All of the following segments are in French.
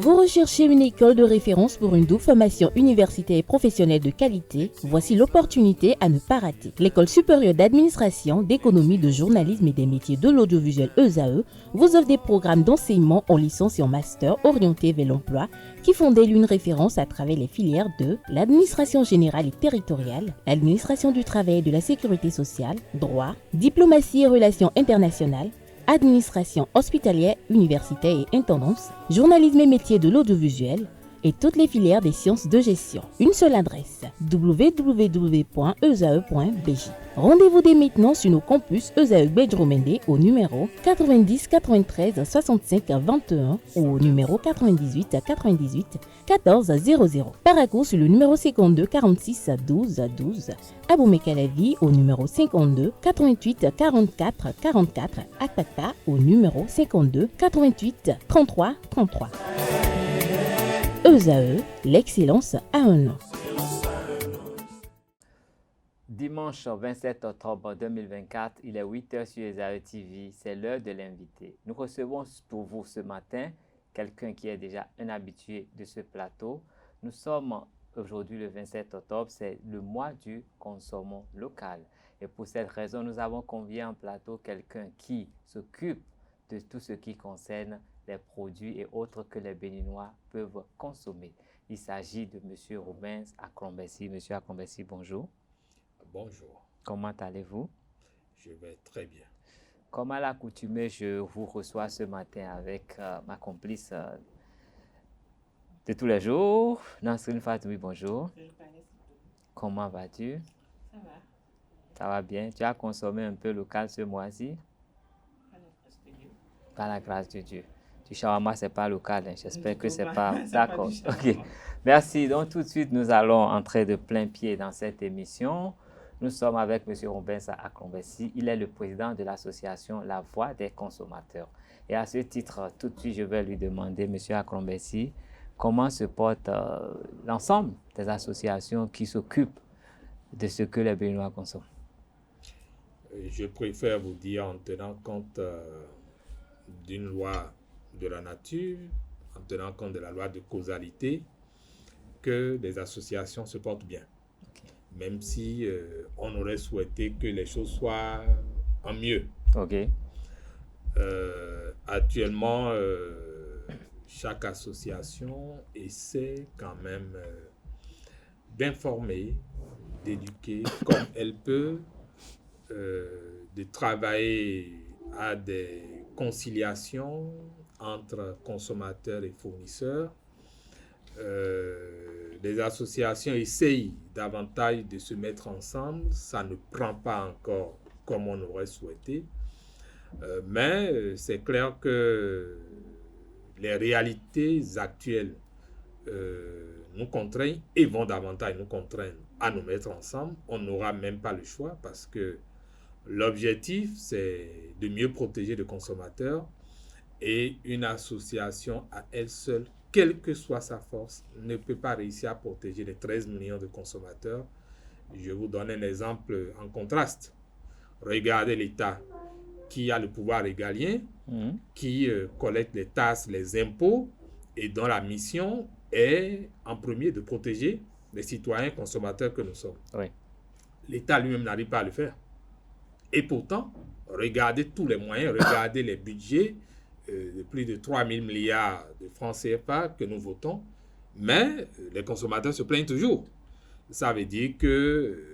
Vous recherchez une école de référence pour une double formation universitaire et professionnelle de qualité? Voici l'opportunité à ne pas rater. L'École supérieure d'administration, d'économie, de journalisme et des métiers de l'audiovisuel ESAE vous offre des programmes d'enseignement en licence et en master orientés vers l'emploi qui font d'elle une référence à travers les filières de l'administration générale et territoriale, l'administration du travail et de la sécurité sociale, droit, diplomatie et relations internationales, administration hospitalière, universitaire et intendance, journalisme et métiers de l'audiovisuel et toutes les filières des sciences de gestion. Une seule adresse, www.esae.bj. Rendez-vous dès maintenant sur nos campus ESAE Bedjromende au numéro 90 93 65 21 ou au numéro 98 98 14 00. Paracourt sur le numéro 52 46 12 12. Aboumé-Calavi au numéro 52 88 44 44. Akpaka au numéro 52 88 33 33. ESAE, l'excellence a un nom. Dimanche 27 octobre 2024, il est 8h sur ESAE TV, c'est l'heure de l'invité. Nous recevons pour vous ce matin quelqu'un qui est déjà un habitué de ce plateau. Nous sommes aujourd'hui le 27 octobre, c'est le mois du consommant local. Et pour cette raison, nous avons convié en plateau quelqu'un qui s'occupe de tout ce qui concerne les produits et autres que les Béninois peuvent consommer. Il s'agit de M. Rubens Aklombesi. M. Aklombesi, bonjour. Bonjour. Comment allez-vous? Je vais très bien. Comme à l'accoutumée, je vous reçois ce matin avec ma complice de tous les jours, Nasrine Fatoumi, bonjour. Comment vas-tu? Ça va. Ça va bien. Tu as consommé un peu local ce mois-ci? Par la grâce de Dieu. Du shawarma, ce n'est pas local, hein. J'espère que ce n'est pas... D'accord, ok. Merci. Donc tout de suite, nous allons entrer de plein pied dans cette émission. Nous sommes avec M. Rubens Aklombesi. Il est le président de l'association La Voix des consommateurs. Et à ce titre, tout de suite, je vais lui demander, M. Aklombesi, comment se porte l'ensemble des associations qui s'occupent de ce que les Béninois consomment? Je préfère vous dire en tenant compte d'une loi de la nature, en tenant compte de la loi de causalité, que les associations se portent bien. Même si on aurait souhaité que les choses soient en mieux. Ok. Actuellement, chaque association essaie quand même d'informer, d'éduquer comme elle peut, de travailler à des conciliations entre consommateurs et fournisseurs. Les associations essayent davantage de se mettre ensemble. Ça ne prend pas encore comme on aurait souhaité. Mais c'est clair que les réalités actuelles nous contraignent et vont davantage nous contraindre à nous mettre ensemble. On n'aura même pas le choix parce que l'objectif, c'est de mieux protéger le consommateur et une association à elle seule, quelle que soit sa force, ne peut pas réussir à protéger les 13 millions de consommateurs. Je vous donne un exemple en contraste. Regardez l'État qui a le pouvoir régalien, qui collecte les taxes, les impôts et dont la mission est en premier de protéger les citoyens consommateurs que nous sommes. Oui. L'État lui-même n'arrive pas à le faire. Et pourtant, regardez tous les moyens, regardez les budgets de plus de 3 000 milliards de francs CFA que nous votons, mais les consommateurs se plaignent toujours. Ça veut dire que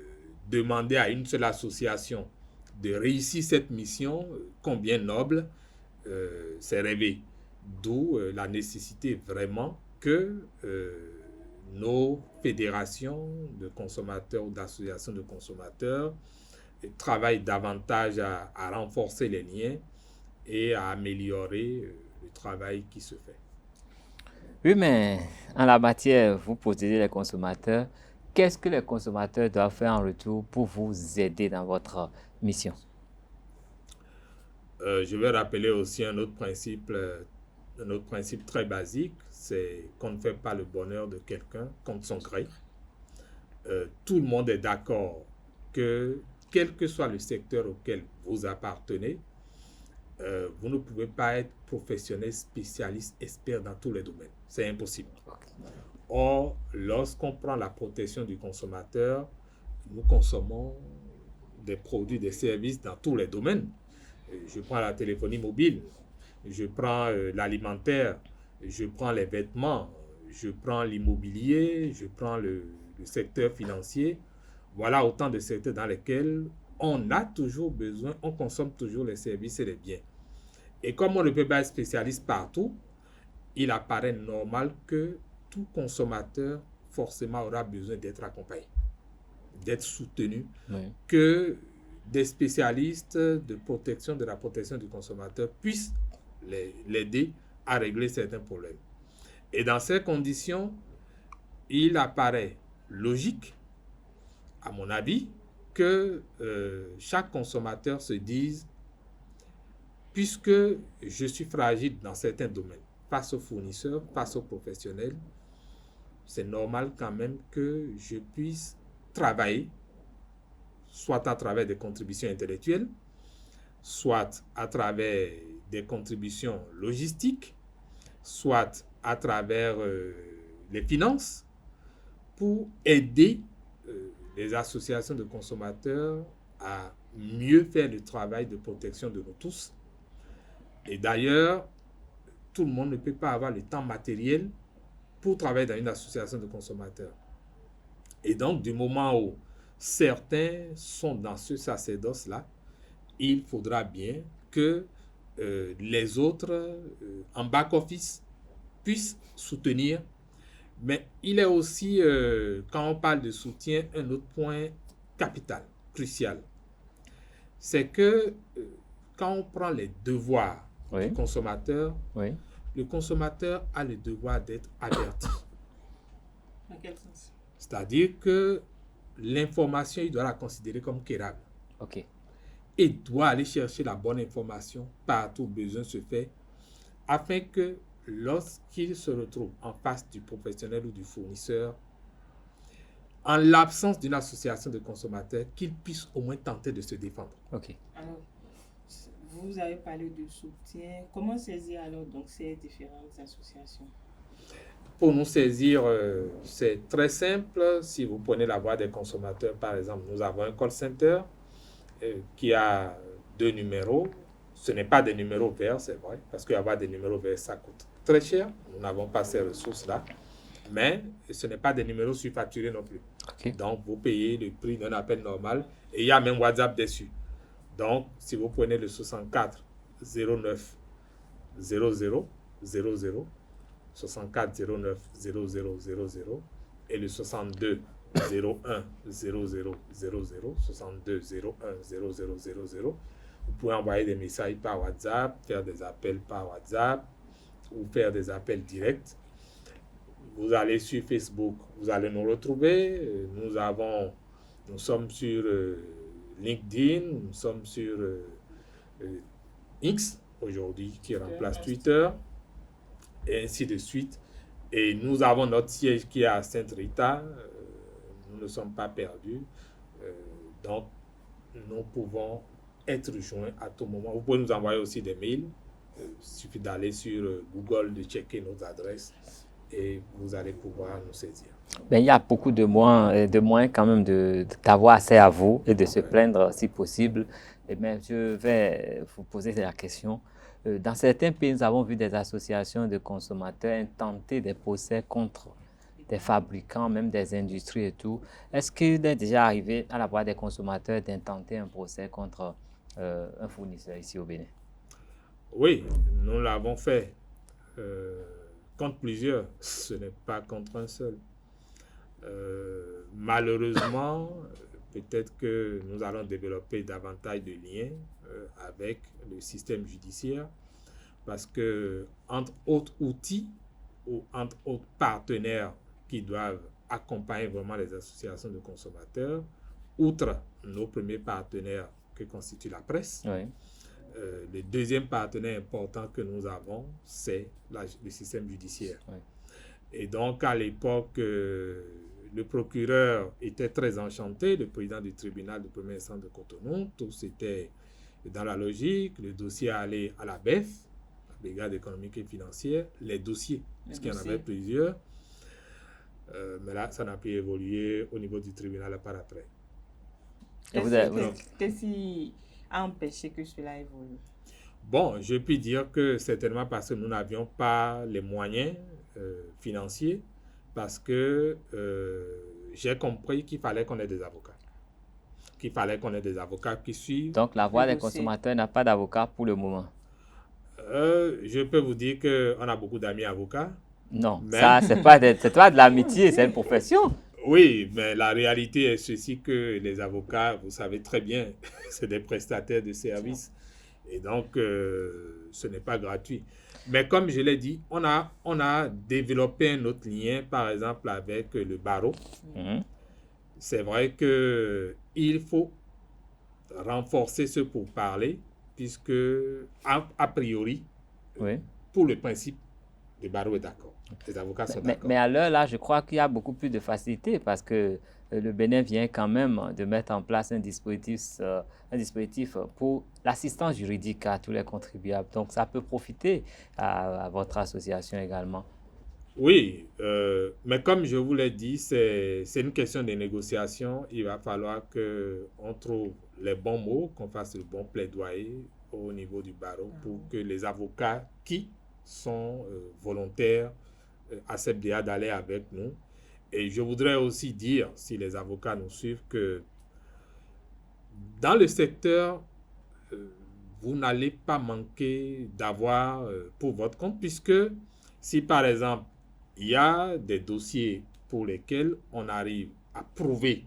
demander à une seule association de réussir cette mission, combien noble, c'est rêver. D'où la nécessité vraiment que nos fédérations de consommateurs ou d'associations de consommateurs travaillent davantage à renforcer les liens et à améliorer le travail qui se fait. Oui, mais en la matière, vous protégez les consommateurs. Qu'est-ce que les consommateurs doivent faire en retour pour vous aider dans votre mission? Je vais rappeler aussi un autre principe très basique, c'est qu'on ne fait pas le bonheur de quelqu'un contre son gré. Tout le monde est d'accord que, quel que soit le secteur auquel vous appartenez, vous ne pouvez pas être professionnel, spécialiste, expert dans tous les domaines. C'est impossible. Or, lorsqu'on prend la protection du consommateur, nous consommons des produits, des services dans tous les domaines. Je prends la téléphonie mobile, je prends l'alimentaire, je prends les vêtements, je prends l'immobilier, je prends le secteur financier. Voilà autant de secteurs dans lesquels on a toujours besoin, on consomme toujours les services et les biens. Et comme on ne peut pas être spécialiste partout, il apparaît normal que tout consommateur forcément aura besoin d'être accompagné, d'être soutenu, que des spécialistes de la protection du consommateur puissent l'aider à régler certains problèmes. Et dans ces conditions, il apparaît logique, à mon avis, que chaque consommateur se dise, puisque je suis fragile dans certains domaines, face aux fournisseurs, face aux professionnels, c'est normal quand même que je puisse travailler, soit à travers des contributions intellectuelles, soit à travers des contributions logistiques, soit à travers les finances, pour aider les associations de consommateurs à mieux faire le travail de protection de nous tous. Et d'ailleurs, tout le monde ne peut pas avoir le temps matériel pour travailler dans une association de consommateurs. Et donc, du moment où certains sont dans ce sacerdoce-là, il faudra bien que les autres, en back-office, puissent soutenir. Mais il est aussi, quand on parle de soutien, un autre point capital, crucial. C'est que quand on prend les devoirs du consommateur, le consommateur a le devoir d'être averti. Dans quel sens? C'est-à-dire que l'information, il doit la considérer comme quérable. Et doit aller chercher la bonne information partout où besoin se fait, afin que lorsqu'il se retrouve en face du professionnel ou du fournisseur, en l'absence d'une association de consommateurs, qu'il puisse au moins tenter de se défendre. Alors, vous avez parlé de soutien. Comment saisir alors donc ces différentes associations? Pour nous saisir, c'est très simple. Si vous prenez la voix des consommateurs, par exemple, nous avons un call center qui a 2 numéros. Ce n'est pas des numéros verts, c'est vrai, parce qu'avoir des numéros verts, ça coûte très cher. Nous n'avons pas ces ressources-là. Mais ce n'est pas des numéros surfacturés non plus. Donc, vous payez le prix d'un appel normal et il y a même WhatsApp dessus. Donc, si vous prenez le 64 09 00 00, 64 09 00 00 et le 62 01 00 00, 62 01 00 00, vous pouvez envoyer des messages par WhatsApp, faire des appels par WhatsApp ou faire des appels directs. Vous allez sur Facebook, vous allez nous retrouver. Nous sommes sur LinkedIn, nous sommes sur X aujourd'hui qui remplace Twitter, et ainsi de suite. Et nous avons notre siège qui est à Sainte-Rita. Nous ne sommes pas perdus. Donc, nous pouvons être joints à tout moment. Vous pouvez nous envoyer aussi des mails. Il suffit d'aller sur Google, de checker nos adresses et vous allez pouvoir nous saisir. Il y a beaucoup de moyens quand même d'avoir accès à vous et de se plaindre si possible. Mais je vais vous poser la question. Dans certains pays, nous avons vu des associations de consommateurs intenter des procès contre des fabricants, même des industries et tout. Est-ce qu'il est déjà arrivé à la voix des consommateurs d'intenter un procès contre un fournisseur ici au Bénin? Oui, nous l'avons fait contre plusieurs. Ce n'est pas contre un seul. Malheureusement, peut-être que nous allons développer davantage de liens avec le système judiciaire parce que entre autres outils ou entre autres partenaires qui doivent accompagner vraiment les associations de consommateurs, outre nos premiers partenaires que constitue la presse, le deuxième partenaire important que nous avons, c'est le système judiciaire. Et donc, à l'époque, le procureur était très enchanté, le président du tribunal de première instance de Cotonou, tout s'était Dans la logique, le dossier allait à la BEF, la Brigade économique et financière, les dossiers, puisqu'il y en avait plusieurs. Mais là, ça n'a plus évolué au niveau du tribunal par après. Qu'est-ce qui a empêché que cela évolue? Bon, je puis dire que certainement parce que nous n'avions pas les moyens financiers, parce que j'ai compris qu'il fallait qu'on ait des avocats. Qui suivent. Donc, la voix des consommateurs n'a pas d'avocat pour le moment. Je peux vous dire qu'on a beaucoup d'amis avocats. Non, ça, c'est pas de l'amitié, c'est une profession. Oui, mais la réalité est ceci que les avocats, vous savez très bien, c'est des prestataires de services. Et donc, ce n'est pas gratuit. Mais comme je l'ai dit, on a développé un autre lien, par exemple, avec le barreau. C'est vrai qu'il faut renforcer ce pourparlers, puisque, a priori, pour le principe, le barreau est d'accord. Les avocats sont d'accord. Mais à l'heure là, je crois qu'il y a beaucoup plus de facilité parce que le Bénin vient quand même de mettre en place un dispositif pour l'assistance juridique à tous les contribuables. Donc, ça peut profiter à votre association également. Oui, mais comme je vous l'ai dit, c'est une question de négociation. Il va falloir qu'on trouve les bons mots, qu'on fasse le bon plaidoyer au niveau du barreau pour que les avocats qui sont volontaires acceptent déjà d'aller avec nous. Et je voudrais aussi dire, si les avocats nous suivent, que dans le secteur, vous n'allez pas manquer d'avoir pour votre compte, puisque si par exemple, il y a des dossiers pour lesquels on arrive à prouver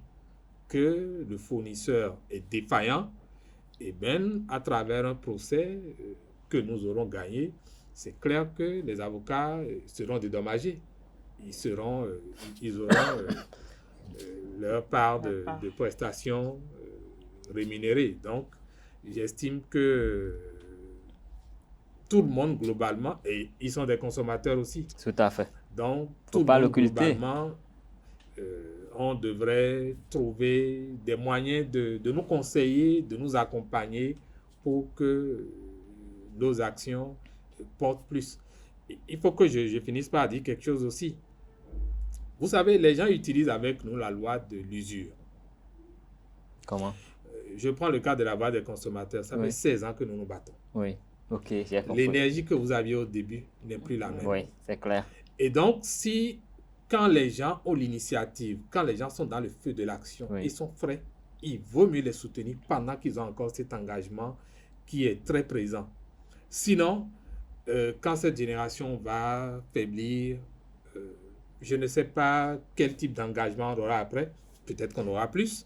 que le fournisseur est défaillant, et bien, à travers un procès que nous aurons gagné, c'est clair que les avocats seront dédommagés. Ils auront leur part de prestations rémunérées. Donc, j'estime que tout le monde, globalement, et ils sont des consommateurs aussi. Tout à fait. Donc, tout le monde, globalement, on devrait trouver des moyens de nous conseiller, de nous accompagner pour que nos actions portent plus. Il faut que je finisse par dire quelque chose aussi. Vous savez, les gens utilisent avec nous la loi de l'usure. Comment? Je prends le cas de la voix des consommateurs. Ça fait 16 ans que nous nous battons. Oui, ok, j'ai compris. L'énergie que vous aviez au début n'est plus la même. Oui, c'est clair. Et donc, quand les gens ont l'initiative, quand les gens sont dans le feu de l'action, ils sont frais, il vaut mieux les soutenir pendant qu'ils ont encore cet engagement qui est très présent. Sinon, quand cette génération va faiblir, je ne sais pas quel type d'engagement on aura après. Peut-être qu'on aura plus.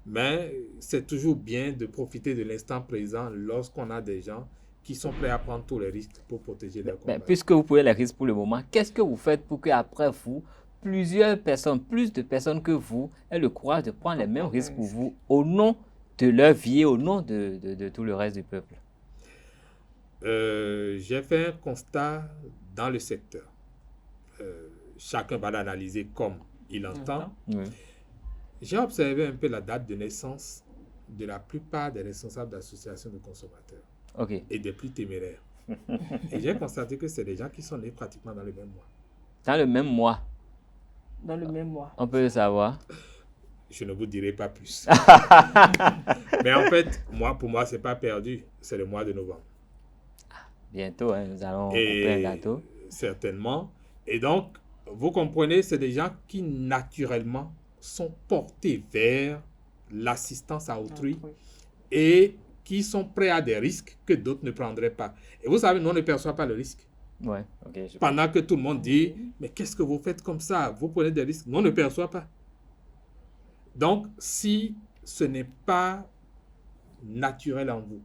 Mais c'est toujours bien de profiter de l'instant présent lorsqu'on a des gens qui sont prêts à prendre tous les risques pour protéger leurs compagnies. Puisque vous prenez les risques pour le moment, qu'est-ce que vous faites pour qu'après vous, plus de personnes que vous aient le courage de prendre les mêmes risques pour vous au nom de leur vie, au nom de tout le reste du peuple? J'ai fait un constat dans le secteur. Chacun va l'analyser comme il entend. J'ai observé un peu la date de naissance de la plupart des responsables d'associations de consommateurs et des plus téméraires. Et j'ai constaté que c'est des gens qui sont nés pratiquement dans le même mois. Dans le même mois? Dans le même mois. On peut le savoir? Je ne vous dirai pas plus. Mais en fait, pour moi, ce n'est pas perdu. C'est le mois de novembre. Bientôt, nous allons couper un gâteau. Certainement. Et donc, vous comprenez, c'est des gens qui naturellement sont portés vers l'assistance à autrui et qui sont prêts à des risques que d'autres ne prendraient pas. Et vous savez, nous, on ne perçoit pas le risque. Pendant que tout le monde dit, mais qu'est-ce que vous faites comme ça? Vous prenez des risques. Nous, on ne perçoit pas. Donc, si ce n'est pas naturel en vous,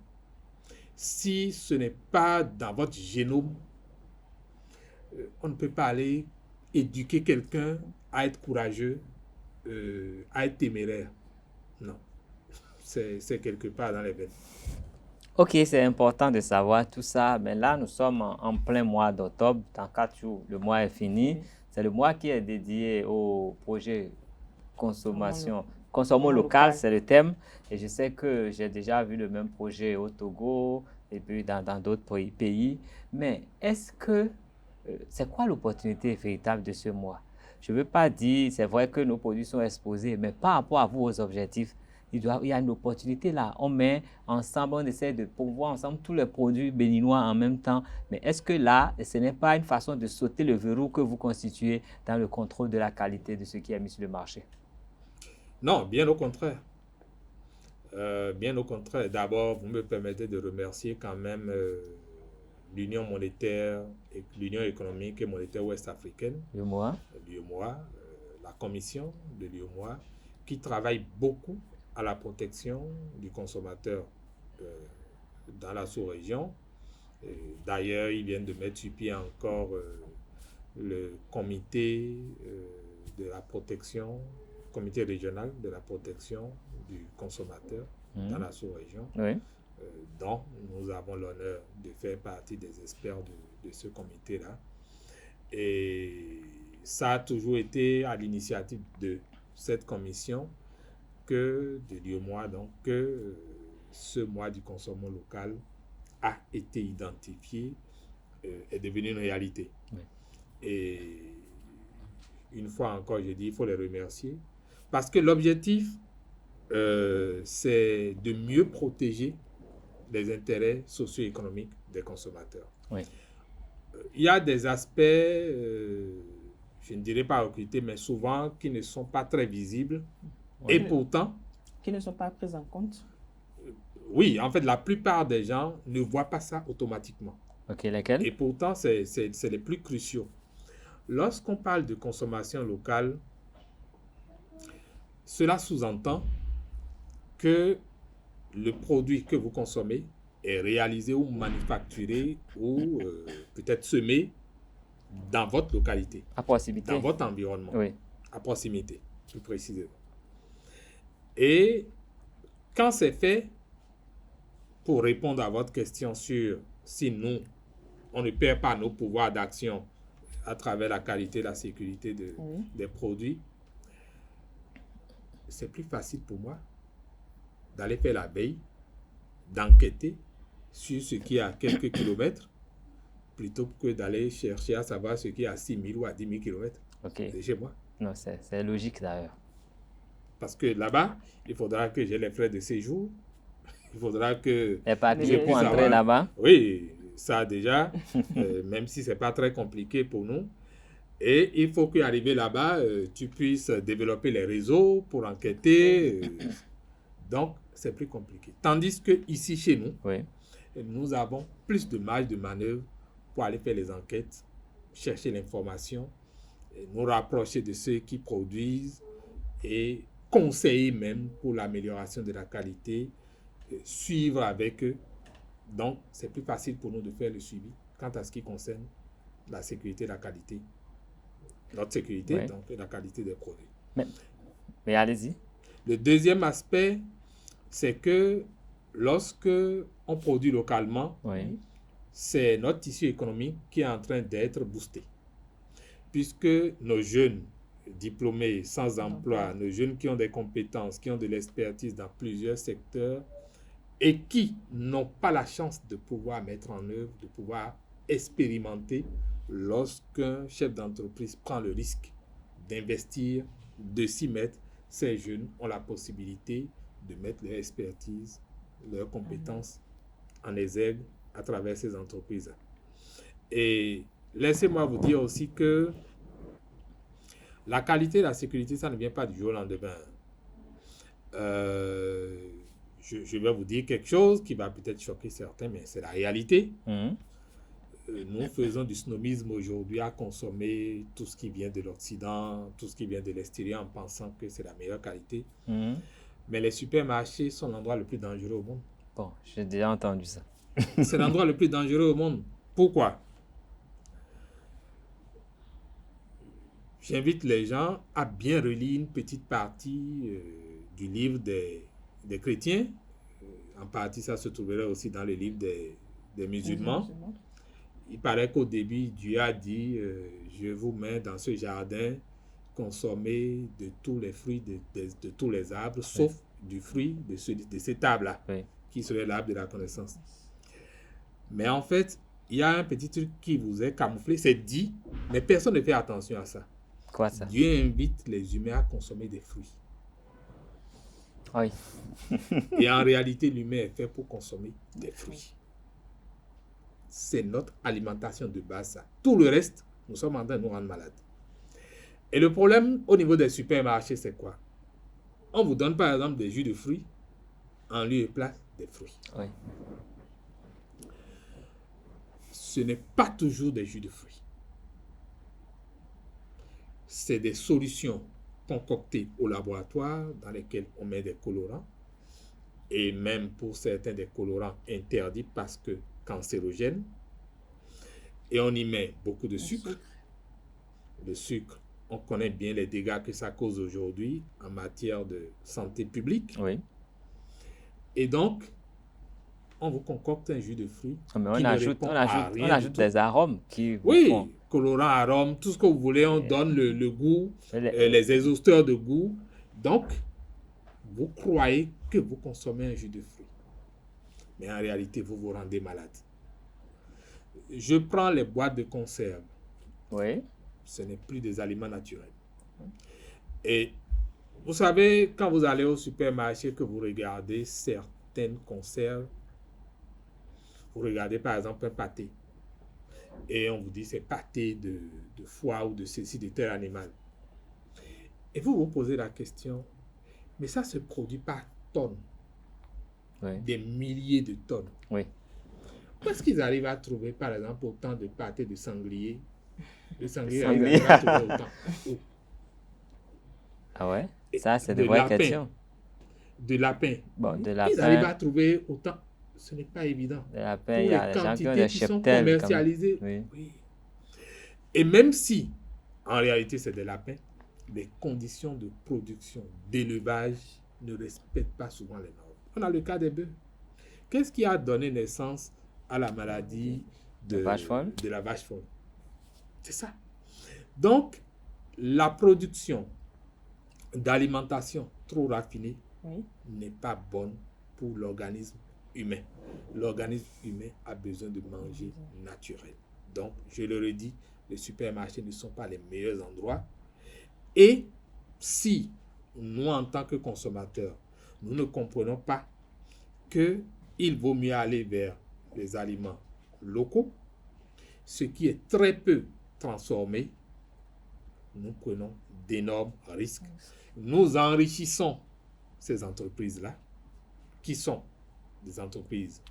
si ce n'est pas dans votre génome, on ne peut pas aller éduquer quelqu'un à être courageux, à être téméraire. Non. C'est quelque part dans les veines. Ok, c'est important de savoir tout ça. Mais là, nous sommes en plein mois d'octobre. Dans 4 jours, le mois est fini. C'est le mois qui est dédié au projet consommation consommons local, c'est le thème. Et je sais que j'ai déjà vu le même projet au Togo et puis dans d'autres pays. Mais est-ce que c'est quoi l'opportunité véritable de ce mois? Je ne veux pas dire, c'est vrai que nos produits sont exposés, mais par rapport à vos objectifs, il y a une opportunité là. On met ensemble, on essaie de promouvoir ensemble tous les produits béninois en même temps. Mais est-ce que là, ce n'est pas une façon de sauter le verrou que vous constituez dans le contrôle de la qualité de ce qui est mis sur le marché? Non, bien au contraire. Bien au contraire. D'abord, vous me permettez de remercier quand même l'Union monétaire, l'Union économique et monétaire ouest-africaine, l'UEMOA, la commission de l'UEMOA, qui travaille beaucoup à la protection du consommateur dans la sous-région. D'ailleurs, ils viennent de mettre sur pied encore le comité de la protection, comité régional de la protection du consommateur dans la sous-région, oui, dont nous avons l'honneur de faire partie des experts de ce comité-là. Et ça a toujours été à l'initiative de cette commission que de l'UEMOA, donc que ce mois du consommation local a été identifié, est devenu une réalité. Oui. Et une fois encore, je dis, il faut les remercier parce que l'objectif, c'est de mieux protéger les intérêts socio-économiques des consommateurs. Oui. Il y a des aspects, je ne dirais pas occultés, mais souvent qui ne sont pas très visibles. Oui. Et pourtant, Qui ne sont pas pris en compte. Oui, en fait, la plupart des gens ne voient pas ça automatiquement. Ok, lesquels? Et pourtant, c'est les plus cruciaux. Lorsqu'on parle de consommation locale, cela sous-entend que le produit que vous consommez est réalisé ou manufacturé ou peut-être semé dans votre localité, À proximité. dans votre environnement, Oui. à proximité, plus précisément. Et quand c'est fait, pour répondre à votre question sur si nous, on ne perd pas nos pouvoirs d'action à travers la qualité et la sécurité des produits, c'est plus facile pour moi d'aller faire la veille, d'enquêter sur ce qui est à quelques kilomètres, plutôt que d'aller chercher à savoir ce qui est à 6 000 ou à 10 000 kilomètres. Ok. C'est chez moi. Non, c'est logique d'ailleurs. Parce que là-bas, il faudra que j'ai les frais de séjour. Il faudra que Les papiers je pour puisse entrer avoir- là-bas. Oui, ça déjà, même si ce n'est pas très compliqué pour nous. Et il faut qu'arrivé là-bas, tu puisses développer les réseaux pour enquêter. Donc, c'est plus compliqué. Tandis que ici, chez nous, Oui. nous avons plus de marge de manœuvre pour aller faire les enquêtes, chercher l'information, nous rapprocher de ceux qui produisent et conseiller même pour l'amélioration de la qualité, suivre avec eux. Donc, c'est plus facile pour nous de faire le suivi quant à ce qui concerne la sécurité et la qualité. Notre sécurité, Ouais. donc, et la qualité des produits. Mais allez-y. Le deuxième aspect, c'est que lorsque on produit localement, Oui. c'est notre tissu économique qui est en train d'être boosté. Puisque nos jeunes diplômés sans emploi, nos jeunes qui ont des compétences, qui ont de l'expertise dans plusieurs secteurs et qui n'ont pas la chance de pouvoir mettre en œuvre, de pouvoir expérimenter lorsqu'un chef d'entreprise prend le risque d'investir, de s'y mettre, ces jeunes ont la possibilité de mettre leur expertise, leurs compétences en exergue à travers ces entreprises. Et laissez-moi vous dire aussi que la qualité et la sécurité, ça ne vient pas du jour au lendemain. Je vais vous dire quelque chose qui va peut-être choquer certains, mais c'est la réalité. Mhm. Nous faisons du snobisme aujourd'hui à consommer tout ce qui vient de l'Occident, tout ce qui vient de l'extérieur en pensant que c'est la meilleure qualité. Mhm. Mais les supermarchés sont l'endroit le plus dangereux au monde. Bon, j'ai déjà entendu ça. C'est l'endroit le plus dangereux au monde. Pourquoi? J'invite les gens à bien relire une petite partie du livre des chrétiens. En partie, ça se trouverait aussi dans le livre des musulmans. Il paraît qu'au début, Dieu a dit, je vous mets dans ce jardin consommer de tous les fruits de tous les arbres, sauf du fruit de cet arbre-là, qui serait l'arbre de la connaissance. Mais en fait, il y a un petit truc qui vous est camouflé, c'est dit, mais personne ne fait attention à ça. Quoi ça? Dieu invite les humains à consommer des fruits. Oui. Et en réalité, l'humain est fait pour consommer des fruits. C'est notre alimentation de base, ça. Tout le reste, nous sommes en train de nous rendre malades. Et le problème au niveau des supermarchés, c'est quoi? On vous donne par exemple des jus de fruits en lieu et place des fruits. Oui. Ce n'est pas toujours des jus de fruits. C'est des solutions concoctées au laboratoire dans lesquelles on met des colorants et même pour certains des colorants interdits parce que cancérogènes. Et on y met beaucoup de sucre. Le sucre, on connaît bien les dégâts que ça cause aujourd'hui en matière de santé publique. Oui. Et donc, on vous concocte un jus de fruits. Mais on ajoute des arômes qui font... colorants, arômes, tout ce que vous voulez, on donne le goût, les exhausteurs de goût. Donc, vous croyez que vous consommez un jus de fruits. Mais en réalité, vous vous rendez malade. Je prends les boîtes de conserve. Oui. Ce n'est plus des aliments naturels. Et vous savez, quand vous allez au supermarché, que vous regardez certaines conserves, vous regardez par exemple un pâté. Et on vous dit c'est pâté de foie ou de ceci, de tel animal. Et vous vous posez la question, mais ça se produit par tonnes. Oui. Des milliers de tonnes. Oui. Où est-ce qu'ils arrivent à trouver, par exemple, autant de pâtés de sanglier? De sanglier, sanglier. Ils arrivent à trouver autant. Oh. Ah ouais? Ça, c'est de vraies questions. De lapin. Bon, de lapin. Ils arrivent à trouver autant. Ce n'est pas évident. De lapin, il y a des gens qui ont des cheptels. Commercialisés. Oui. Et même si, en réalité, c'est des lapins, les conditions de production, d'élevage ne respectent pas souvent les normes. On a le cas des bœufs. Qu'est-ce qui a donné naissance à la maladie de la vache folle? C'est ça. Donc, la production d'alimentation trop raffinée n'est pas bonne pour l'organisme humain. L'organisme humain a besoin de manger naturel. Donc, je le redis, les supermarchés ne sont pas les meilleurs endroits. Et si nous, en tant que consommateurs, nous ne comprenons pas qu'il vaut mieux aller vers les aliments locaux, ce qui est très peu transformé, nous prenons d'énormes risques. Nous enrichissons ces entreprises-là, qui sont des entreprises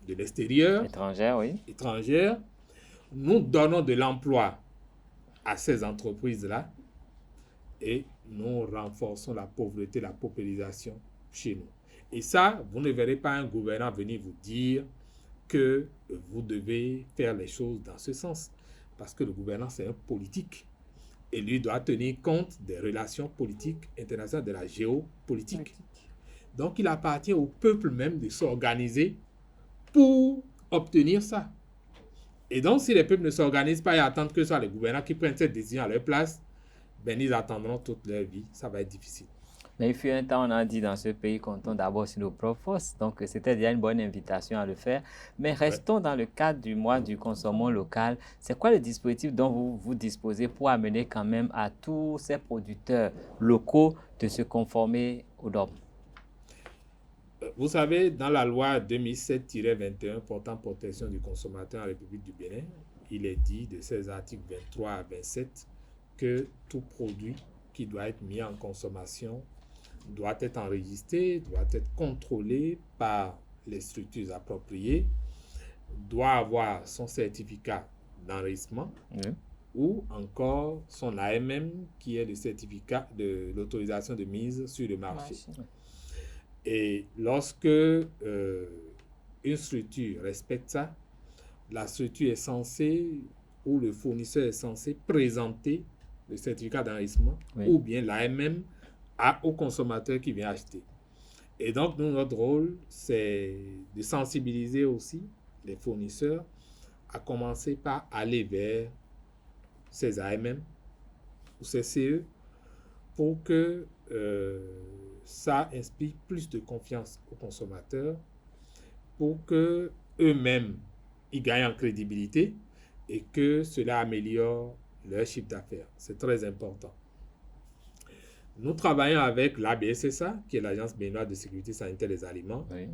de l'extérieur, étrangères. Nous donnons de l'emploi à ces entreprises-là et nous renforçons la pauvreté, la paupérisation chez nous. Et ça, vous ne verrez pas un gouvernant venir vous dire que vous devez faire les choses dans ce sens. Parce que le gouvernant, c'est un politique. Et lui doit tenir compte des relations politiques internationales, de la géopolitique. Donc, il appartient au peuple même de s'organiser pour obtenir ça. Et donc, si les peuples ne s'organisent pas et attendent que ce soit les gouvernants qui prennent cette décision à leur place, ben, ils attendront toute leur vie. Ça va être difficile. Mais il fut un temps, on a dit dans ce pays, comptons d'abord sur nos propres forces. Donc, c'était déjà une bonne invitation à le faire. Mais restons dans le cadre du mois du consommant local. C'est quoi le dispositif dont vous disposez pour amener quand même à tous ces producteurs locaux de se conformer aux normes? Vous savez, dans la loi 2007-21 portant protection du consommateur en République du Bénin, il est dit de ces articles 23 à 27 que tout produit qui doit être mis en consommation doit être enregistré, doit être contrôlé par les structures appropriées, doit avoir son certificat d'enregistrement ou encore son AMM qui est le certificat de l'autorisation de mise sur le marché. Et lorsque une structure respecte ça, la structure est censée ou le fournisseur est censé présenter le certificat d'enregistrement ou bien l'AMM au consommateur qui vient acheter. Et donc, nous, notre rôle, c'est de sensibiliser aussi les fournisseurs à commencer par aller vers ces AMM ou ces CE pour que ça inspire plus de confiance aux consommateurs, pour que eux-mêmes ils gagnent en crédibilité et que cela améliore leur chiffre d'affaires. C'est très important. Nous travaillons avec l'ABSSA, qui est l'Agence béninoise de sécurité sanitaire des aliments, Oui.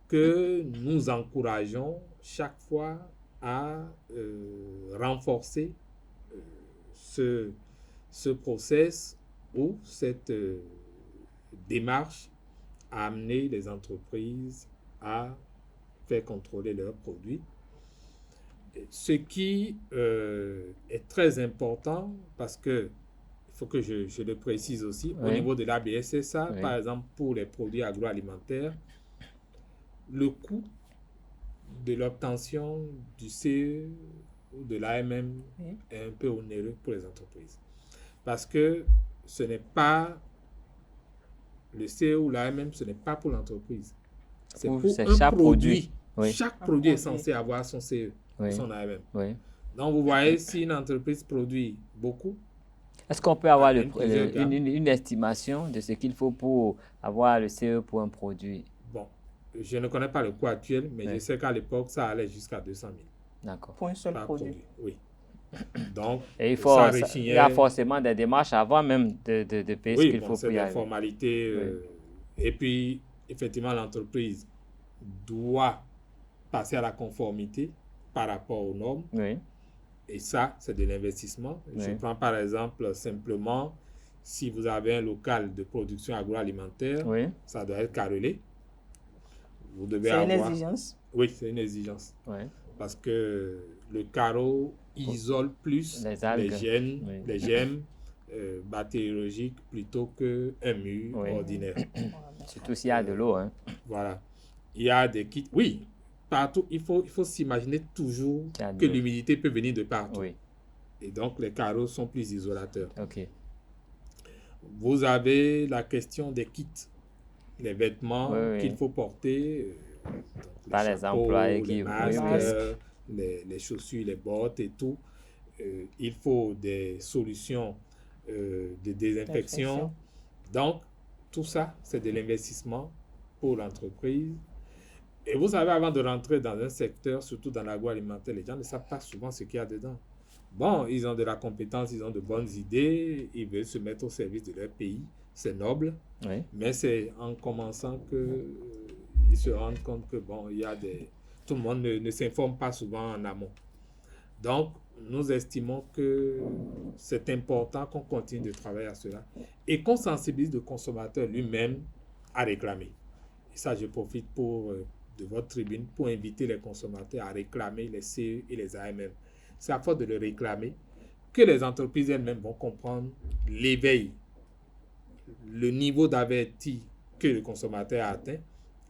que nous encourageons chaque fois à renforcer ce process ou cette démarche à amener les entreprises à faire contrôler leurs produits. Ce qui est très important parce que il faut que je le précise aussi, Oui. au niveau de l'ABSSA, Oui. par exemple, pour les produits agroalimentaires, le coût de l'obtention du CE ou de l'AMM Oui. est un peu onéreux pour les entreprises. Parce que ce n'est pas le CE ou l'AMM, ce n'est pas pour l'entreprise. C'est pour C'est un chaque produit. Oui. Chaque Un produit est produit. censé avoir son CE, Oui. son AMM. Oui. Donc, vous voyez, si une entreprise produit beaucoup, Est-ce qu'on peut avoir plusieurs gammes. une estimation de ce qu'il faut pour avoir le CE pour un produit? Bon, je ne connais pas le coût actuel, mais Oui. je sais qu'à l'époque, ça allait jusqu'à 200 000 D'accord. Pour un seul par produit. produit. Oui. Donc, Et il ça y a forcément des démarches avant même de payer ce Oui, qu'il bon, faut c'est pour y des arriver. formalités. Et puis, effectivement, l'entreprise doit passer à la conformité par rapport aux normes. Oui. Et ça, c'est de l'investissement. Je Oui. prends par exemple simplement, si vous avez un local de production agroalimentaire, Oui. ça doit être carrelé. Vous devez C'est une avoir... exigence. Oui, c'est une exigence. Oui. Parce que le carreau isole plus Les algues. Oui. les gemmes bactériologiques plutôt qu'un mur Oui. ordinaire. Surtout s'il y a de l'eau. Hein. Voilà. Il y a des kits. Oui, partout, il faut s'imaginer toujours Il y a de que l'eau. l'humidité peut venir de partout. Oui. Et donc, les carreaux sont plus isolateurs. OK. Vous avez la question des kits, les vêtements Oui, oui. qu'il faut porter, donc Par les chapeaux, employés les qui... masques, Oui, oui. les chaussures, les bottes et tout. Il faut des solutions de désinfection. Donc, tout ça, c'est de l'investissement pour l'entreprise. Et vous savez, avant de rentrer dans un secteur, surtout dans l'agroalimentaire, les gens ne savent pas souvent ce qu'il y a dedans. Bon, ils ont de la compétence, ils ont de bonnes idées, ils veulent se mettre au service de leur pays, c'est noble, Oui. mais c'est en commençant qu'ils se rendent compte que bon, il y a tout le monde ne s'informe pas souvent en amont. Donc, nous estimons que c'est important qu'on continue de travailler à cela et qu'on sensibilise le consommateur lui-même à réclamer. Et ça, je profite de votre tribune pour inviter les consommateurs à réclamer les CE et les AMM. C'est à force de le réclamer que les entreprises elles-mêmes vont comprendre l'éveil, le niveau d'averti que le consommateur a atteint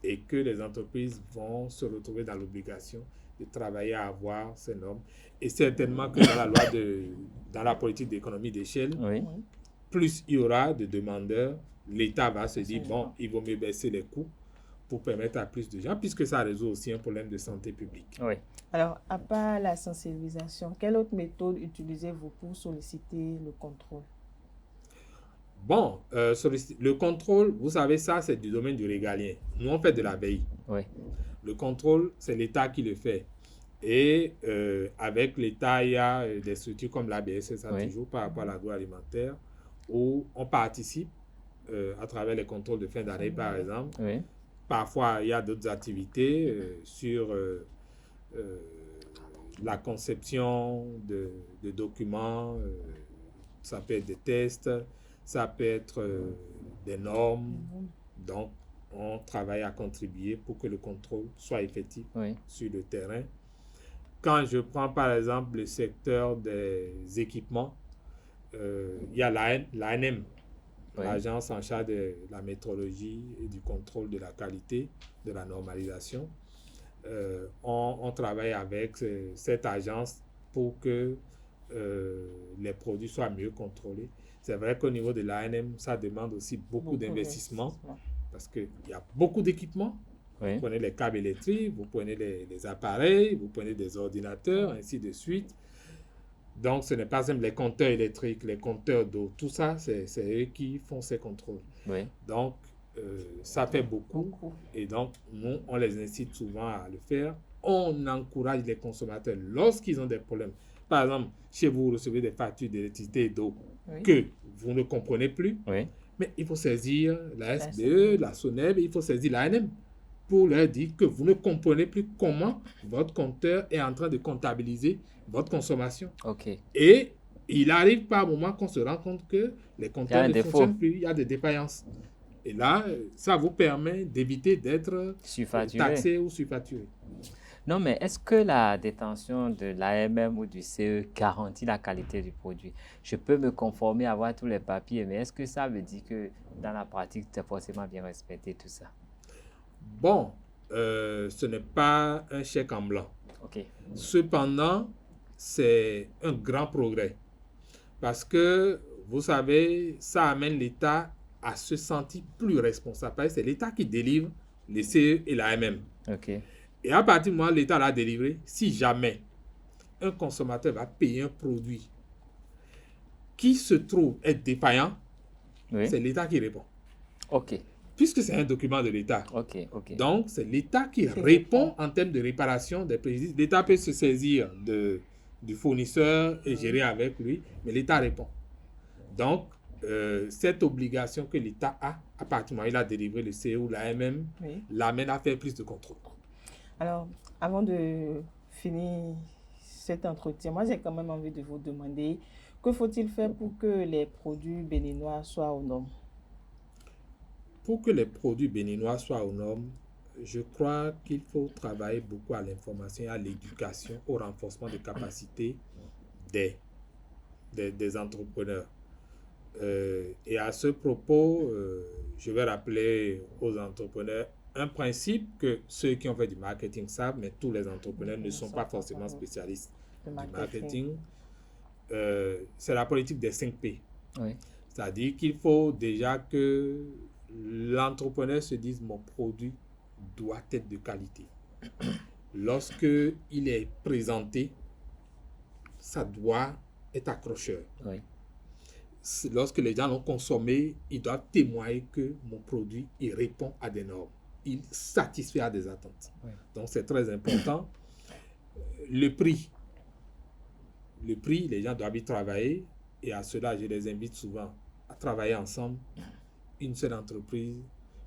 et que les entreprises vont se retrouver dans l'obligation de travailler à avoir ces normes. Et certainement que dans la loi dans la politique d'économie d'échelle, Oui. plus il y aura de demandeurs, l'État va se dire, bon, il vaut mieux baisser les coûts pour permettre à plus de gens, puisque ça résout aussi un problème de santé publique. Oui. Alors, à part la sensibilisation, quelle autre méthode utilisez-vous pour solliciter le contrôle? Bon, le contrôle, vous savez, ça, c'est du domaine du régalien. Nous, on fait de la veille. Oui. Le contrôle, c'est l'État qui le fait. Et avec l'État, il y a des structures comme l'ABSSA, Oui. toujours par rapport à l'agroalimentaire, où on participe à travers les contrôles de fin d'année, par exemple. Oui. Parfois, il y a d'autres activités sur la conception de documents. Ça peut être des tests, ça peut être des normes. Donc, on travaille à contribuer pour que le contrôle soit effectif sur le terrain. Quand je prends par exemple le secteur des équipements, il y a l'ANM, l'agence en charge de la métrologie et du contrôle de la qualité, de la normalisation. On travaille avec cette agence pour que les produits soient mieux contrôlés. C'est vrai qu'au niveau de l'ANM, ça demande aussi beaucoup d'investissement parce qu'il y a beaucoup d'équipements. Oui. Vous prenez les câbles électriques, vous prenez les appareils, vous prenez des ordinateurs, ainsi de suite. Donc, ce n'est pas simple. Les compteurs électriques, les compteurs d'eau, tout ça, c'est eux qui font ces contrôles. Oui. Donc, ça fait beaucoup. Et donc, nous, on les incite souvent à le faire. On encourage les consommateurs lorsqu'ils ont des problèmes. Par exemple, chez vous, vous recevez des factures d'électricité et d'eau que vous ne comprenez plus. Oui. Mais il faut saisir la SBE, la SONEB, il faut saisir l'ANM pour leur dire que vous ne comprenez plus comment votre compteur est en train de comptabiliser votre consommation. OK. Et il arrive par moment qu'on se rend compte que les compteurs ne défaut. fonctionnent plus, il y a des défaillances. Et là, ça vous permet d'éviter d'être taxé ou surfacturé. Non, mais est-ce que la détention de l'AMM ou du CE garantit la qualité du produit? Je peux me conformer, avoir tous les papiers, mais est-ce que ça veut dire que dans la pratique, tu as forcément bien respecté tout ça? Bon, ce n'est pas un chèque en blanc. OK. Cependant, c'est un grand progrès. Parce que, vous savez, ça amène l'État à se sentir plus responsable. C'est l'État qui délivre les CE et l'AMM. OK. Et à partir du moment où l'État l'a délivré, si jamais un consommateur va payer un produit qui se trouve être défaillant, c'est l'État qui répond. OK. Puisque c'est un document de l'État. OK, OK. Donc, c'est l'État qui répond en termes de réparation des préjudices. L'État peut se saisir du fournisseur et gérer avec lui, mais l'État répond. Donc, cette obligation que l'État a, à partir du moment où il a délivré le CE ou l'AMM, l'amène à faire plus de contrôle. Alors, avant de finir cet entretien, moi j'ai quand même envie de vous demander que faut-il faire pour que les produits béninois soient aux normes? Pour que les produits béninois soient aux normes, je crois qu'il faut travailler beaucoup à l'information, à l'éducation, au renforcement des capacités des entrepreneurs. Et à ce propos, je vais rappeler aux entrepreneurs un principe que ceux qui ont fait du marketing savent, mais tous les entrepreneurs ne sont pas forcément spécialistes du marketing. C'est la politique des 5 P. Oui. C'est-à-dire qu'il faut déjà que l'entrepreneur se dise mon produit doit être de qualité. Lorsque il est présenté, ça doit être accrocheur. Oui. Lorsque les gens l'ont consommé, ils doivent témoigner que mon produit, il répond à des normes. Il satisfait à des attentes. Oui. Donc, c'est très important. Le prix, les gens doivent y travailler. Et à cela, je les invite souvent à travailler ensemble. Une seule entreprise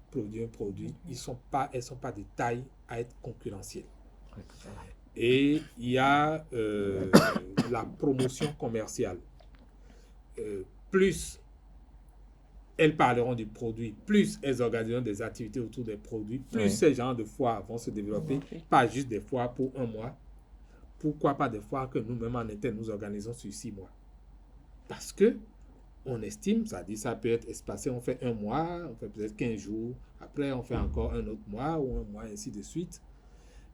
produit un produit. Elles ne sont pas de taille à être concurrentielles. Oui. Et il y a la promotion commerciale. Plus elles parleront du produit, plus elles organiseront des activités autour des produits, plus ces genres de foires vont se développer, pas juste des foires pour un mois. Pourquoi pas des foires que nous-mêmes en interne nous organisons sur 6 mois? Parce que on estime, ça peut être espacé, on fait un mois, on fait peut-être 15 jours, après on fait encore un autre mois ou un mois, ainsi de suite,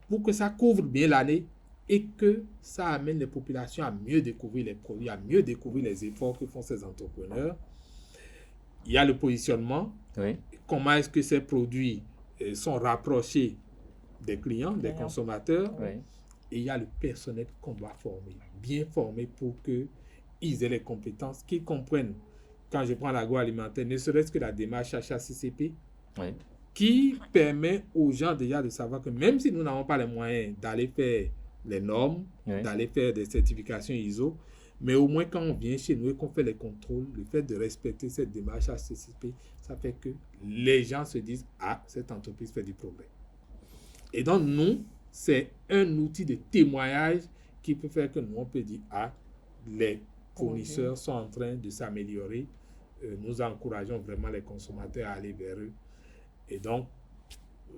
pour que ça couvre bien l'année et que ça amène les populations à mieux découvrir les produits, à mieux découvrir les efforts que font ces entrepreneurs. Il y a le positionnement. Oui. Comment est-ce que ces produits sont rapprochés des clients, des consommateurs. Oui. Et il y a le personnel qu'on doit former, bien former pour qu'ils aient les compétences, qu'ils comprennent. Quand je prends l'agroalimentaire, ne serait-ce que la démarche HACCP, oui, qui permet aux gens déjà de savoir que même si nous n'avons pas les moyens d'aller faire les normes, oui, d'aller faire des certifications ISO, mais au moins quand on vient chez nous et qu'on fait les contrôles, le fait de respecter cette démarche HACCP, ça fait que les gens se disent « Ah, cette entreprise fait du progrès ». Et donc nous, c'est un outil de témoignage qui peut faire que nous, on peut dire « Ah, les fournisseurs sont en train de s'améliorer ». Nous encourageons vraiment les consommateurs à aller vers eux. Et donc,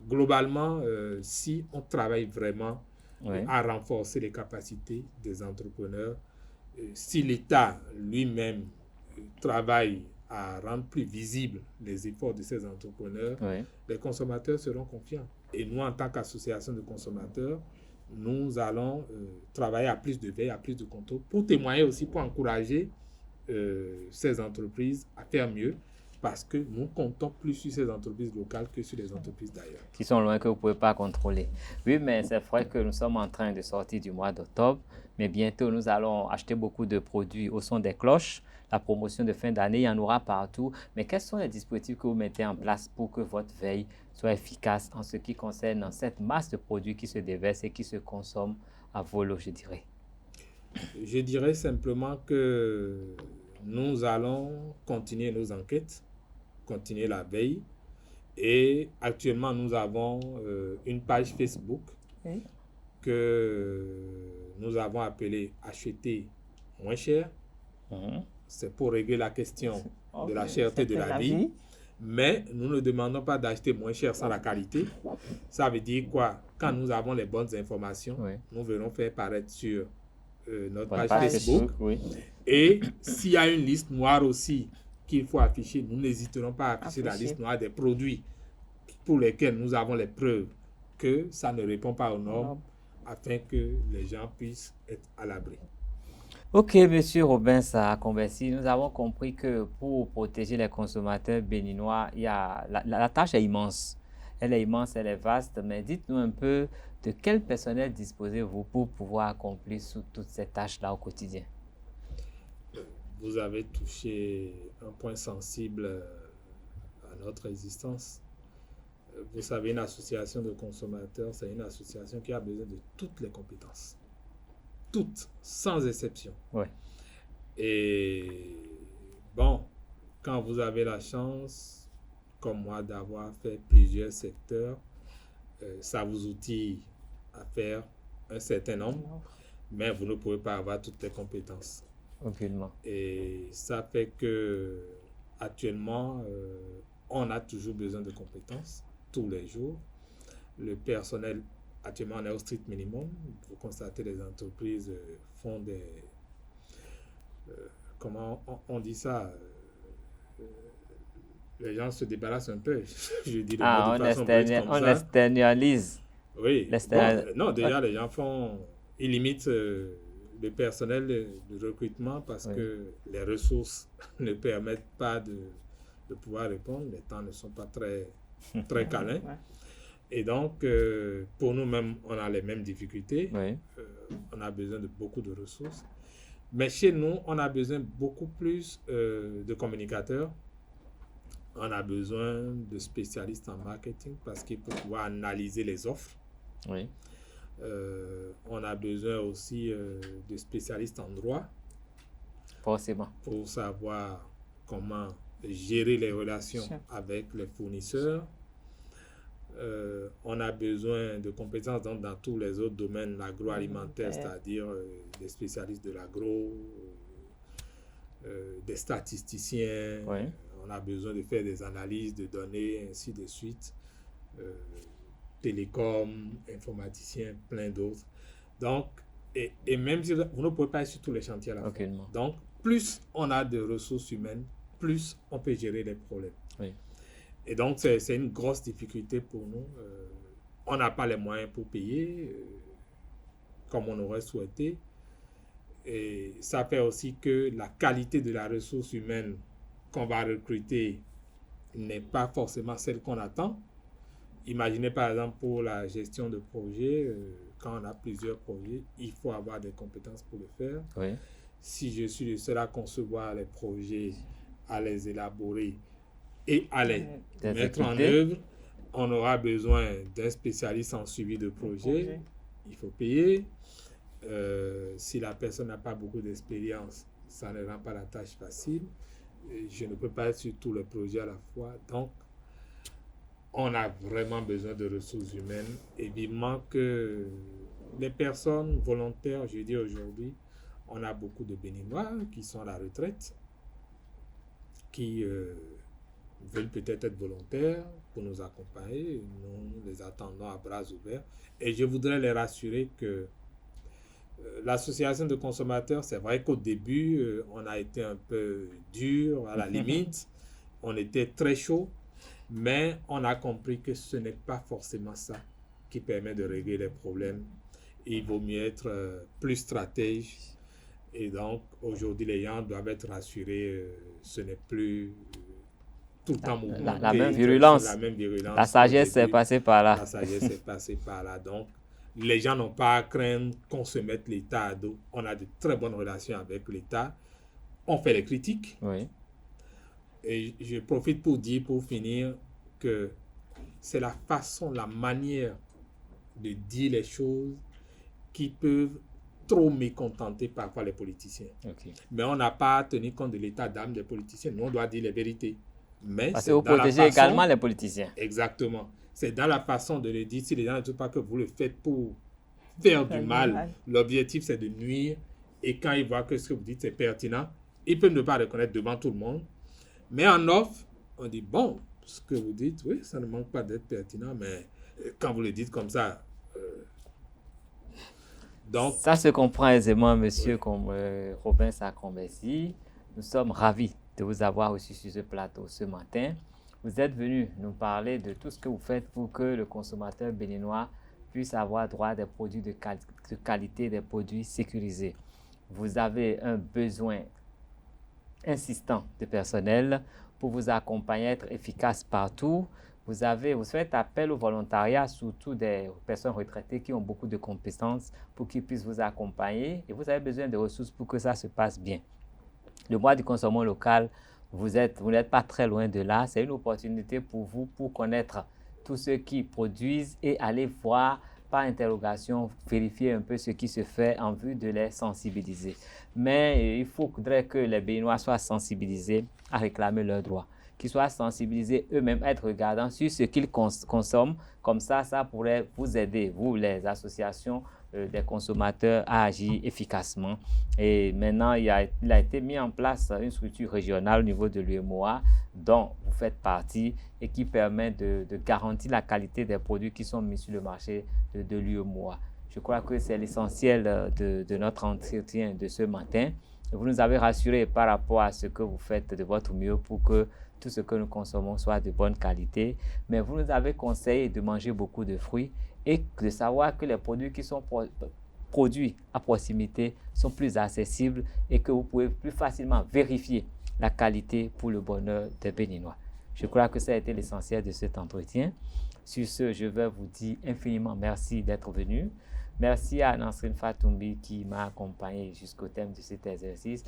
globalement, si on travaille vraiment à renforcer les capacités des entrepreneurs, si l'État lui-même travaille à rendre plus visibles les efforts de ces entrepreneurs, les consommateurs seront confiants. Et nous, en tant qu'association de consommateurs, nous allons travailler à plus de veille, à plus de contrôle, pour témoigner aussi, pour encourager ces entreprises à faire mieux. parce que nous comptons plus sur ces entreprises locales que sur les entreprises d'ailleurs. Qui sont loin que vous ne pouvez pas contrôler. Oui, mais c'est vrai que nous sommes en train de sortir du mois d'octobre, mais bientôt nous allons acheter beaucoup de produits au son des cloches. La promotion de fin d'année, il y en aura partout. Mais quels sont les dispositifs que vous mettez en place pour que votre veille soit efficace en ce qui concerne cette masse de produits qui se déversent et qui se consomment à volo, je dirais? Je dirais simplement que nous allons continuer nos enquêtes, continuer la veille. Et actuellement, nous avons une page Facebook que nous avons appelée Acheter moins cher. C'est pour régler la question de la cherté de la vie. Mais nous ne demandons pas d'acheter moins cher sans la qualité. Ça veut dire quoi? Quand nous avons les bonnes informations, nous venons faire paraître sur notre page Facebook. Et s'il y a une liste noire aussi qu'il faut afficher, nous n'hésiterons pas à afficher la liste noire des produits pour lesquels nous avons les preuves que ça ne répond pas aux normes, afin que les gens puissent être à l'abri. Ok, Monsieur Robin Saha-Conversi, nous avons compris que pour protéger les consommateurs béninois, la tâche est immense. Elle est immense, elle est vaste, mais dites-nous un peu de quel personnel disposez-vous pour pouvoir accomplir toutes ces tâches-là au quotidien? Vous avez touché un point sensible à notre existence. Vous savez, une association de consommateurs, c'est une association qui a besoin de toutes les compétences. Toutes, sans exception. Et bon, quand vous avez la chance, comme moi, d'avoir fait plusieurs secteurs, ça vous outille à faire un certain nombre, mais vous ne pouvez pas avoir toutes les compétences. Aucunement. Et ça fait que actuellement, on a toujours besoin de compétences tous les jours. Le personnel, actuellement, on est au strict minimum. Vous constatez, les entreprises font des... comment on dit ça? Les gens se débarrassent un peu. Je dis on externalise. Oui. Bon, non, déjà, les gens font... Ils limitent le personnel de recrutement parce que les ressources ne permettent pas de pouvoir répondre. Les temps ne sont pas très câlins. Et donc, pour nous-mêmes, on a les mêmes difficultés. On a besoin de beaucoup de ressources. Mais chez nous, on a besoin beaucoup plus de communicateurs. On a besoin de spécialistes en marketing parce qu'il faut pouvoir analyser les offres. On a besoin aussi de spécialistes en droit. Forcément. Pour savoir comment gérer les relations avec les fournisseurs. On a besoin de compétences dans tous les autres domaines, l'agroalimentaire, c'est-à-dire des spécialistes de l'agro, des statisticiens. On a besoin de faire des analyses de données, ainsi de suite. Télécom, informaticiens, plein d'autres. Donc, et même si vous ne pouvez pas être sur tous les chantiers à la fois. Donc, plus on a de ressources humaines, plus on peut gérer les problèmes. Et donc, c'est une grosse difficulté pour nous. On n'a pas les moyens pour payer comme on aurait souhaité. Et ça fait aussi que la qualité de la ressource humaine qu'on va recruter n'est pas forcément celle qu'on attend. Imaginez par exemple pour la gestion de projets, quand on a plusieurs projets, il faut avoir des compétences pour le faire. Si je suis le seul à concevoir les projets, à les élaborer et à les mettre en œuvre, on aura besoin d'un spécialiste en suivi de projet. Il faut payer. Si la personne n'a pas beaucoup d'expérience, ça ne rend pas la tâche facile. Je ne peux pas être sur tous les projets à la fois. Donc, on a vraiment besoin de ressources humaines. Et il manque les personnes volontaires. Je dis aujourd'hui, on a beaucoup de Béninois qui sont à la retraite, qui veulent peut-être être volontaires pour nous accompagner. Nous les attendons à bras ouverts. Et je voudrais les rassurer que l'association de consommateurs, c'est vrai qu'au début, on a été un peu dur, à la limite. On était très chaud. Mais on a compris que ce n'est pas forcément ça qui permet de régler les problèmes. Il vaut mieux être plus stratège. Et donc, aujourd'hui, les gens doivent être rassurés. Ce n'est plus tout le temps mouvementé. La même virulence. La même virulence. La sagesse est passée par là. La sagesse est passée par là. Donc, les gens n'ont pas à craindre qu'on se mette l'État à dos. On a de très bonnes relations avec l'État. On fait les critiques. Oui. Et je profite pour dire, pour finir, que c'est la façon, la manière de dire les choses qui peuvent trop mécontenter parfois les politiciens. Okay. Mais on n'a pas à tenir compte de l'état d'âme des politiciens. Nous, on doit dire les vérités. Mais parce que vous protégez également les politiciens. Exactement. C'est dans la façon de le dire. Si les gens ne trouvent pas que vous le faites pour faire du mal, l'objectif, c'est de nuire. Et quand ils voient que ce que vous dites, c'est pertinent, ils peuvent ne pas reconnaître devant tout le monde. Mais en off, on dit, bon, ce que vous dites, oui, ça ne manque pas d'être pertinent, mais quand vous le dites comme ça, donc... Ça se comprend aisément, monsieur, comme Robin Sacombesi. Nous sommes ravis de vous avoir reçu sur ce plateau ce matin. Vous êtes venu nous parler de tout ce que vous faites pour que le consommateur béninois puisse avoir droit à des produits de qualité, des produits sécurisés. Vous avez un besoin insistant de personnel pour vous accompagner, être efficace partout. Vous faites appel au volontariat, surtout des personnes retraitées qui ont beaucoup de compétences pour qu'ils puissent vous accompagner. Et vous avez besoin de ressources pour que ça se passe bien. Le mois du consommation local, vous n'êtes pas très loin de là. C'est une opportunité pour vous pour connaître tous ceux qui produisent et aller voir par interrogation, vérifier un peu ce qui se fait en vue de les sensibiliser. Mais il faudrait que les Béninois soient sensibilisés à réclamer leurs droits, qu'ils soient sensibilisés eux-mêmes à être regardants sur ce qu'ils consomment. Comme ça pourrait vous aider, vous, les associations des consommateurs, à agir efficacement. Et maintenant, il a été mis en place une structure régionale au niveau de l'UEMOA, dont vous faites partie et qui permet de garantir la qualité des produits qui sont mis sur le marché de l'UEMOA. Je crois que c'est l'essentiel de notre entretien de ce matin. Vous nous avez rassurés par rapport à ce que vous faites de votre mieux pour que tout ce que nous consommons soit de bonne qualité. Mais vous nous avez conseillé de manger beaucoup de fruits et de savoir que les produits qui sont produits à proximité sont plus accessibles et que vous pouvez plus facilement vérifier la qualité pour le bonheur des Béninois. Je crois que ça a été l'essentiel de cet entretien. Sur ce, je vais vous dire infiniment merci d'être venu. Merci à Nasrine Fatoumbi qui m'a accompagné jusqu'au thème de cet exercice.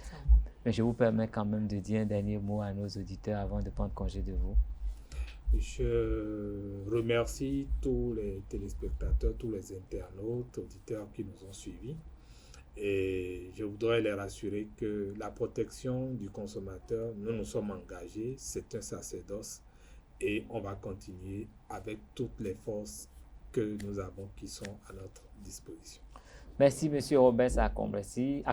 Mais je vous permets quand même de dire un dernier mot à nos auditeurs avant de prendre congé de vous. Je remercie tous les téléspectateurs, tous les internautes, auditeurs qui nous ont suivis. Et je voudrais les rassurer que la protection du consommateur, nous sommes engagés, c'est un sacerdoce et on va continuer avec toutes les forces que nous avons qui sont à notre disposition. Merci, M. Robin Sacombesi.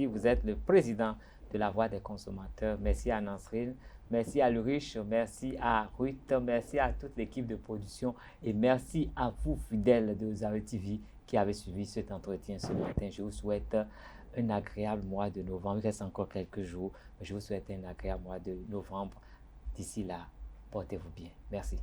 Vous êtes le président de la Voix des consommateurs. Merci à Nasrine, merci à Lurich, merci à Ruth, merci à toute l'équipe de production et merci à vous, fidèles de Zawe TV, qui avez suivi cet entretien ce matin. Je vous souhaite un agréable mois de novembre. Il reste encore quelques jours, mais je vous souhaite un agréable mois de novembre. D'ici là, portez-vous bien. Merci.